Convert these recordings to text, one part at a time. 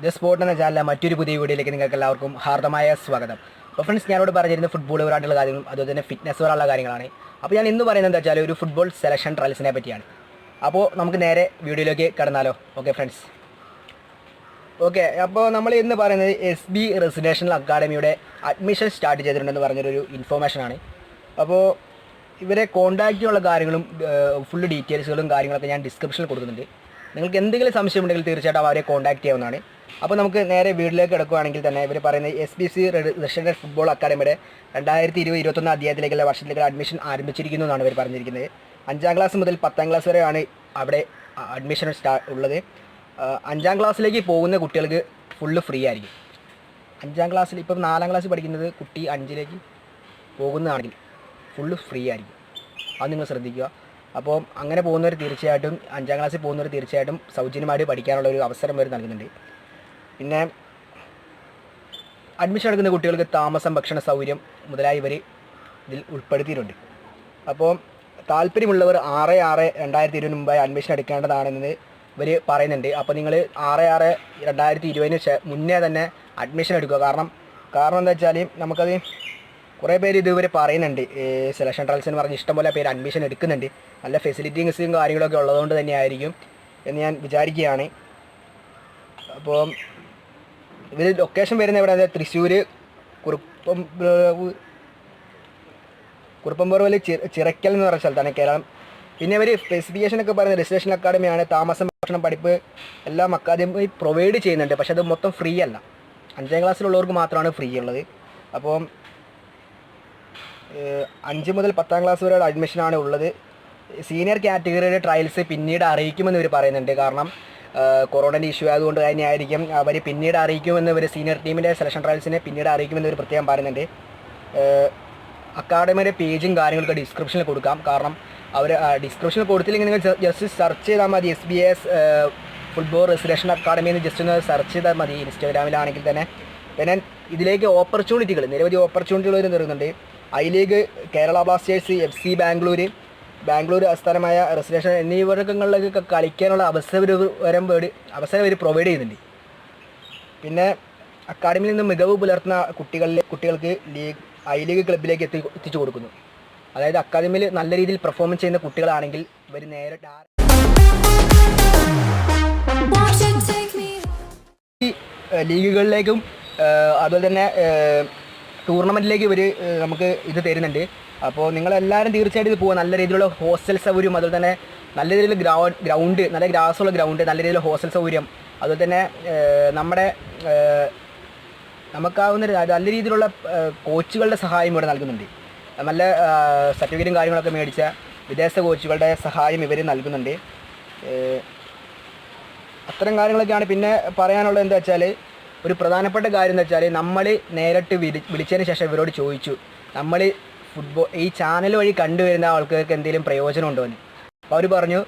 The sport എന്ന ചാനലിലെ മറ്റൊരു പുതിയ വീഡിയോയിലേക്ക് നിങ്ങൾക്ക് എല്ലാവർക്കും ഹാർദമായ സ്വാഗതം. അപ്പോൾ ഫ്രണ്ട്സ്, ഞാനോട് പറഞ്ഞിരുന്ന ഫുട്ബോൾ പരമായിട്ടുള്ള കാര്യങ്ങളും അതുപോലെ തന്നെ ഫിറ്റ്നസ് പരമുള്ള കാര്യങ്ങളാണ്. അപ്പോൾ ഞാൻ ഇന്ന് പറയുന്നത് എന്താ വെച്ചാൽ ഒരു ഫുട്ബോൾ സെലക്ഷൻ ട്രയൽസിനെ പറ്റിയാണ്. അപ്പോൾ നമുക്ക് നേരെ വീഡിയോയിലേക്ക് കടന്നാലോ? Okay friends. ഓക്കെ, അപ്പോൾ നമ്മൾ ഇന്ന് പറയുന്നത് SB റെസിഡൻഷ്യൽ അക്കാഡമിയുടെ അഡ്മിഷൻ സ്റ്റാർട്ട് ചെയ്തിട്ടുണ്ടെന്ന് പറഞ്ഞൊരു ഇൻഫോർമേഷനാണ്. അപ്പോൾ ഇവരെ കോൺടാക്റ്റ് ചെയ്യാനുള്ള കാര്യങ്ങളും ഫുൾ ഡീറ്റെയിൽസുകളും കാര്യങ്ങളൊക്കെ ഞാൻ ഡിസ്ക്രിപ്ഷനിൽ കൊടുക്കുന്നുണ്ട്. നിങ്ങൾക്ക് എന്തെങ്കിലും സംശയമുണ്ടെങ്കിൽ തീർച്ചയായിട്ടും അവരെ കോൺടാക്ട് ചെയ്യാവുന്നതാണ്. അപ്പോൾ നമുക്ക് നേരെ വീട്ടിലേക്ക് കിടക്കുകയാണെങ്കിൽ തന്നെ ഇവർ പറയുന്നത് SBC റെസിഡൻഷ്യൽ ഫുട്ബോൾ അക്കാഡമിയുടെ 2020-21 അധ്യായത്തിലേക്കുള്ള വർഷത്തിലേക്ക് അഡ്മിഷൻ ആരംഭിച്ചിരിക്കുന്നു എന്നാണ് ഇവർ പറഞ്ഞിരിക്കുന്നത്. 5ാം ക്ലാസ് മുതൽ 10ാം ക്ലാസ് വരെയാണ് അവിടെ അഡ്മിഷൻ ഉള്ളത്. 5ാം ക്ലാസ്സിലേക്ക് പോകുന്ന കുട്ടികൾക്ക് ഫുള്ള് ഫ്രീ ആയിരിക്കും. 5ാം ക്ലാസ്സിൽ ഇപ്പം 4ാം ക്ലാസ്സിൽ പഠിക്കുന്നത് കുട്ടി 5ലേക്ക് പോകുന്നതാണെങ്കിൽ ഫുള്ള് ഫ്രീ ആയിരിക്കും. അത് നിങ്ങൾ ശ്രദ്ധിക്കുക. അപ്പോൾ അങ്ങനെ പോകുന്നവർ തീർച്ചയായിട്ടും 5ാം ക്ലാസ്സിൽ പോകുന്നവർ തീർച്ചയായിട്ടും സൗജന്യമായിട്ട് പഠിക്കാനുള്ള ഒരു അവസരം വരെ നൽകുന്നുണ്ട്. പിന്നെ അഡ്മിഷൻ എടുക്കുന്ന കുട്ടികൾക്ക് താമസം, ഭക്ഷണ സൗകര്യം മുതലായി ഇവർ ഇതിൽ ഉൾപ്പെടുത്തിയിട്ടുണ്ട്. അപ്പോൾ താല്പര്യമുള്ളവർ 6/6/2020 മുമ്പായി അഡ്മിഷൻ എടുക്കേണ്ടതാണെന്ന് ഇവർ പറയുന്നുണ്ട്. അപ്പോൾ നിങ്ങൾ 6/6/2020 മുന്നേ തന്നെ അഡ്മിഷൻ എടുക്കുക. കാരണം എന്താ വെച്ചാൽ നമുക്കത് കുറേ പേര് ഇതുവരെ പറയുന്നുണ്ട്, സെലക്ഷൻ ട്രയൽസ് എന്ന് പറഞ്ഞ് ഇഷ്ടംപോലെ പേര് അഡ്മിഷൻ എടുക്കുന്നുണ്ട്. നല്ല ഫെസിലിറ്റീസും കാര്യങ്ങളൊക്കെ ഉള്ളതുകൊണ്ട് തന്നെയായിരിക്കും എന്ന് ഞാൻ വിചാരിക്കുകയാണ്. അപ്പോൾ ഇവർ ലൊക്കേഷൻ വരുന്നത് എവിടെ? തൃശ്ശൂർ കുറുപ്പംപുറവിൽ ചിറക്കൽ എന്ന് പറയുന്ന സ്ഥലത്താണ്, കേരളം. പിന്നെ ഇവർ സ്പെസിഫിക്കേഷനൊക്കെ പറയുന്നത് റെസിഡൻഷ്യൽ അക്കാഡമിയാണ്. താമസം, ഭക്ഷണം, പഠിപ്പ് എല്ലാം അക്കാദമി പ്രൊവൈഡ് ചെയ്യുന്നുണ്ട്. പക്ഷേ അത് മൊത്തം ഫ്രീ അല്ല. 5ാം ക്ലാസ്സിലുള്ളവർക്ക് മാത്രമാണ് ഫ്രീ ഉള്ളത്. അപ്പോൾ 5 മുതൽ 10ാം ക്ലാസ് വരെയുള്ള അഡ്മിഷനാണ് ഉള്ളത്. സീനിയർ കാറ്റഗറിയുടെ ട്രയൽസ് പിന്നീട് അറിയിക്കുമെന്ന് ഇവർ പറയുന്നുണ്ട്. കാരണം കൊറോണൻ്റെ ഇഷ്യൂ ആയതുകൊണ്ട് തന്നെയായിരിക്കും അവർ പിന്നീട് അറിയിക്കുമെന്ന് ഇവർ സീനിയർ ടീമിൻ്റെ സെലക്ഷൻ ട്രയൽസിനെ പിന്നീട് അറിയിക്കുമെന്ന് ഇവർ പ്രത്യേകം പറയുന്നുണ്ട്. അക്കാഡമിയുടെ പേജും കാര്യങ്ങളൊക്കെ ഡിസ്ക്രിപ്ഷനിൽ കൊടുക്കാം. കാരണം അവർ ഡിസ്ക്രിപ്ഷനിൽ കൊടുത്തില്ലെങ്കിൽ നിങ്ങൾ ജസ്റ്റ് സെർച്ച് ചെയ്താൽ മതി. SBS ഫുട്ബോൾ റെസിഡൻഷ്യൽ അക്കാഡമി എന്ന് ജസ്റ്റ് ഒന്ന് സെർച്ച് ചെയ്താൽ മതി ഇൻസ്റ്റാഗ്രാമിലാണെങ്കിൽ തന്നെ. പിന്നെ ഇതിലേക്ക് നിരവധി ഓപ്പർച്യൂണിറ്റികൾ വരുന്നുണ്ട്. I league, Kerala Blasters, FC Bangalore ആസ്ഥാനമായ റെസിഡൻഷ്യൽ എന്നീ വർഗങ്ങളിലൊക്കെ കളിക്കാനുള്ള അവസരം ഇവർ പ്രൊവൈഡ് ചെയ്യുന്നുണ്ട്. പിന്നെ അക്കാഡമിയിൽ നിന്ന് മികവ് പുലർത്തുന്ന കുട്ടികൾക്ക് ഐ ലീഗ് ക്ലബിലേക്ക് എത്തിച്ചു കൊടുക്കുന്നു. അതായത് അക്കാദമിയിൽ നല്ല രീതിയിൽ പെർഫോമൻസ് ചെയ്യുന്ന കുട്ടികളാണെങ്കിൽ ഇവർ നേരെ ലീഗുകളിലേക്കും അതുപോലെ തന്നെ ടൂർണമെൻറ്റിലേക്ക് ഇവർ നമുക്ക് ഇത് തരുന്നുണ്ട്. അപ്പോൾ നിങ്ങളെല്ലാവരും തീർച്ചയായിട്ടും ഇത് പോകുക. നല്ല രീതിയിലുള്ള ഹോസ്റ്റൽ സൗകര്യം, അതുപോലെ തന്നെ നല്ല രീതിയിലുള്ള ഗ്രൗണ്ട്, നല്ല ഗ്രാസുള്ള ഗ്രൗണ്ട്, നല്ല രീതിയിലുള്ള ഹോസ്റ്റൽ സൗകര്യം, അതുപോലെ തന്നെ നമുക്കാവുന്ന നല്ല രീതിയിലുള്ള കോച്ചുകളുടെ സഹായം ഇവിടെ നൽകുന്നുണ്ട്. നല്ല സർട്ടിഫിക്കറ്റും കാര്യങ്ങളൊക്കെ മേടിച്ച വിദേശ കോച്ചുകളുടെ സഹായം ഇവർ നൽകുന്നുണ്ട്. അത്തരം കാര്യങ്ങളൊക്കെയാണ്. പിന്നെ പറയാനുള്ളത് എന്താ വെച്ചാൽ, ഒരു പ്രധാനപ്പെട്ട കാര്യം എന്താ വെച്ചാൽ, നമ്മൾ നേരിട്ട് വിളിച്ചതിന് ശേഷം ഇവരോട് ചോദിച്ചു, നമ്മൾ ഈ ചാനൽ വഴി കണ്ടുവരുന്ന ആൾക്കാർക്ക് എന്തെങ്കിലും പ്രയോജനം ഉണ്ടോ എന്ന്. അപ്പോൾ അവർ പറഞ്ഞു,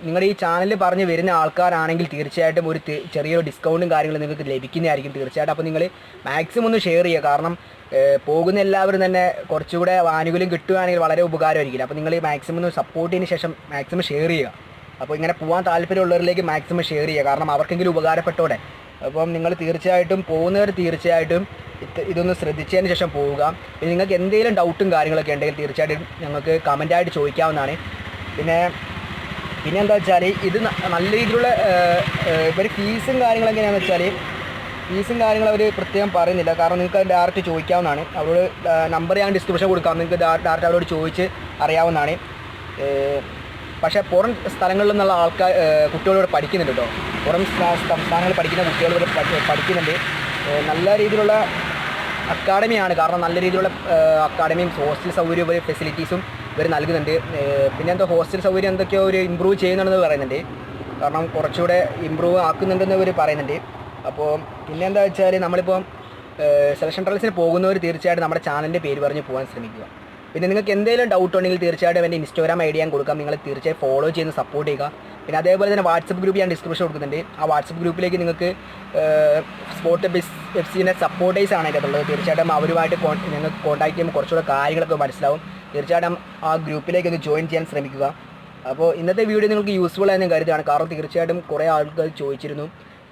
നിങ്ങളുടെ ഈ ചാനലിൽ പറഞ്ഞ് വരുന്ന ആൾക്കാരാണെങ്കിൽ തീർച്ചയായിട്ടും ഒരു ചെറിയൊരു ഡിസ്കൗണ്ടും കാര്യങ്ങളും നിങ്ങൾക്ക് ലഭിക്കുന്നതായിരിക്കും തീർച്ചയായിട്ടും. അപ്പോൾ നിങ്ങൾ മാക്സിമം ഒന്ന് ഷെയർ ചെയ്യുക. കാരണം പോകുന്ന എല്ലാവരും തന്നെ കുറച്ചുകൂടെ ആനുകൂല്യം കിട്ടുകയാണെങ്കിൽ വളരെ ഉപകാരമായിരിക്കില്ല. അപ്പോൾ നിങ്ങൾ മാക്സിമം ഒന്ന് സപ്പോർട്ട് ചെയ്തതിന് ശേഷം മാക്സിമം ഷെയർ ചെയ്യുക. അപ്പോൾ ഇങ്ങനെ പോകാൻ താല്പര്യമുള്ളവരിലേക്ക് മാക്സിമം ഷെയർ ചെയ്യുക. കാരണം അവർക്കെങ്കിലും ഉപകാരപ്പെട്ടോടെ. അപ്പം നിങ്ങൾ തീർച്ചയായിട്ടും പോകുന്നവർ തീർച്ചയായിട്ടും ഇതൊന്ന് ശ്രദ്ധിച്ചതിന് ശേഷം പോവുക. പിന്നെ നിങ്ങൾക്ക് എന്തെങ്കിലും ഡൗട്ടും കാര്യങ്ങളൊക്കെ ഉണ്ടെങ്കിൽ തീർച്ചയായിട്ടും ഞങ്ങൾക്ക് കമൻറ്റായിട്ട് ചോദിക്കാവുന്നതാണ്. പിന്നെ എന്താ വെച്ചാൽ, ഇത് നല്ല രീതിയിലുള്ള ഇവർ ഫീസും കാര്യങ്ങളൊക്കെ എങ്ങനെയാണെന്ന് വെച്ചാൽ, ഫീസും കാര്യങ്ങൾ അവർ പ്രത്യേകം പറയുന്നില്ല. കാരണം നിങ്ങൾക്ക് ഡയറക്റ്റ് ചോദിക്കാവുന്നതാണ്. അവരോട് നമ്പർ ഞാൻ ഡിസ്ക്രിപ്ഷൻ കൊടുക്കാം. നിങ്ങൾക്ക് ഡയറക്റ്റ് അവരോട് ചോദിച്ച് അറിയാവുന്നതാണ്. പക്ഷേ പുറം സ്ഥലങ്ങളിൽ നിന്നുള്ള കുട്ടികളിവിടെ പഠിക്കുന്നുണ്ട് കേട്ടോ. പുറം സംസ്ഥാനങ്ങളിൽ പഠിക്കുന്ന കുട്ടികൾ ഇവിടെ പഠിക്കുന്നുണ്ട്. നല്ല രീതിയിലുള്ള അക്കാഡമിയാണ്. കാരണം നല്ല രീതിയിലുള്ള അക്കാഡമിയും ഹോസ്റ്റൽ സൗകര്യവും ഫെസിലിറ്റീസും ഇവർ നൽകുന്നുണ്ട്. പിന്നെ എന്തോ ഹോസ്റ്റൽ സൗകര്യം എന്തൊക്കെയോ ഒരു ഇമ്പ്രൂവ് ചെയ്യുന്നുണ്ടെന്ന് പറയുന്നുണ്ട്. കാരണം കുറച്ചുകൂടെ ഇമ്പ്രൂവ് ആക്കുന്നുണ്ടെന്ന് ഇവർ പറയുന്നുണ്ട്. അപ്പോൾ പിന്നെ എന്താ വെച്ചാൽ, നമ്മളിപ്പോൾ സെലക്ഷൻ ട്രയൽസിന് പോകുന്നവർ തീർച്ചയായിട്ടും നമ്മുടെ ചാനലിൻ്റെ പേര് പറഞ്ഞ് പോകാൻ ശ്രമിക്കുക. പിന്നെ നിങ്ങൾക്ക് എന്തെങ്കിലും ഡൗട്ട് ഉണ്ടെങ്കിൽ തീർച്ചയായിട്ടും എൻ്റെ Instagram ID ഞാൻ കൊടുക്കാം. നിങ്ങൾ തീർച്ചയായും ഫോളോ ചെയ്ത് സപ്പോർട്ട് ചെയ്യുക. പിന്നെ അതേപോലെ തന്നെ വാട്സപ്പ് ഗ്രൂപ്പ് ഞാൻ ഡിസ്ക്രിപ്ഷൻ കൊടുക്കുന്നുണ്ട്. ആ വാട്സപ്പ് ഗ്രൂപ്പിലേക്ക് നിങ്ങൾക്ക് സ്പോർട്ട് FCൻ്റെ സപ്പോർട്ടേഴ്സ് ആണ് ഇതിലുള്ളത്. തീർച്ചയായിട്ടും അവരുമായിട്ട് നിങ്ങൾക്ക് കോൺടാക്ട് ചെയ്യുമ്പോൾ കുറച്ചുകൂടെ കാര്യങ്ങളൊക്കെ മനസ്സിലാവും. തീർച്ചയായിട്ടും ആ ഗ്രൂപ്പിലേക്ക് ഒന്ന് ജോയിൻ ചെയ്യാൻ ശ്രമിക്കുക. അപ്പോൾ ഇന്നത്തെ വീഡിയോ നിങ്ങൾക്ക് യൂസ്ഫുൾ ആയെന്ന് കരുതുകയാണ്. കാരണം തീർച്ചയായിട്ടും കുറേ ആൾക്കാർ ചോദിച്ചിരുന്നു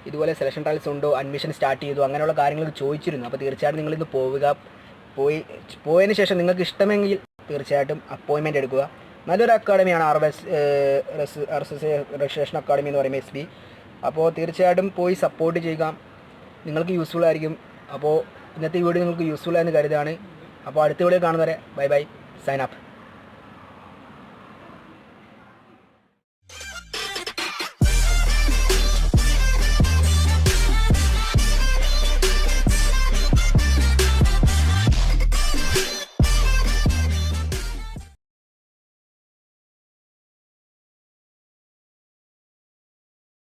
ഇതുപോലെ സെലക്ഷൻ ട്രയൽസ് ഉണ്ടോ, അഡ്മിഷൻ സ്റ്റാർട്ട് ചെയ്തു, അങ്ങനെയുള്ള കാര്യങ്ങൾ ചോദിച്ചിരുന്നു. അപ്പോൾ തീർച്ചയായിട്ടും നിങ്ങളിന്ന് പോയതിന് ശേഷം നിങ്ങൾക്ക് ഇഷ്ടമെങ്കിൽ തീർച്ചയായിട്ടും അപ്പോയിൻമെൻറ്റ് എടുക്കുക. നല്ലൊരു അക്കാഡമിയാണ് രജിസ്ട്രേഷൻ അക്കാഡമി എന്ന് പറയുമ്പോൾ SB. അപ്പോൾ തീർച്ചയായിട്ടും പോയി സപ്പോർട്ട് ചെയ്യുക, നിങ്ങൾക്ക് യൂസ്ഫുൾ ആയിരിക്കും. അപ്പോൾ ഇന്നത്തെ വീഡിയോ നിങ്ങൾക്ക് യൂസ്ഫുൾ ആയെന്ന് കരുതാണ്. അപ്പോൾ അടുത്ത വീഡിയോ കാണുന്നവരെ ബൈ ബൈ, സൈൻ അപ്പ്.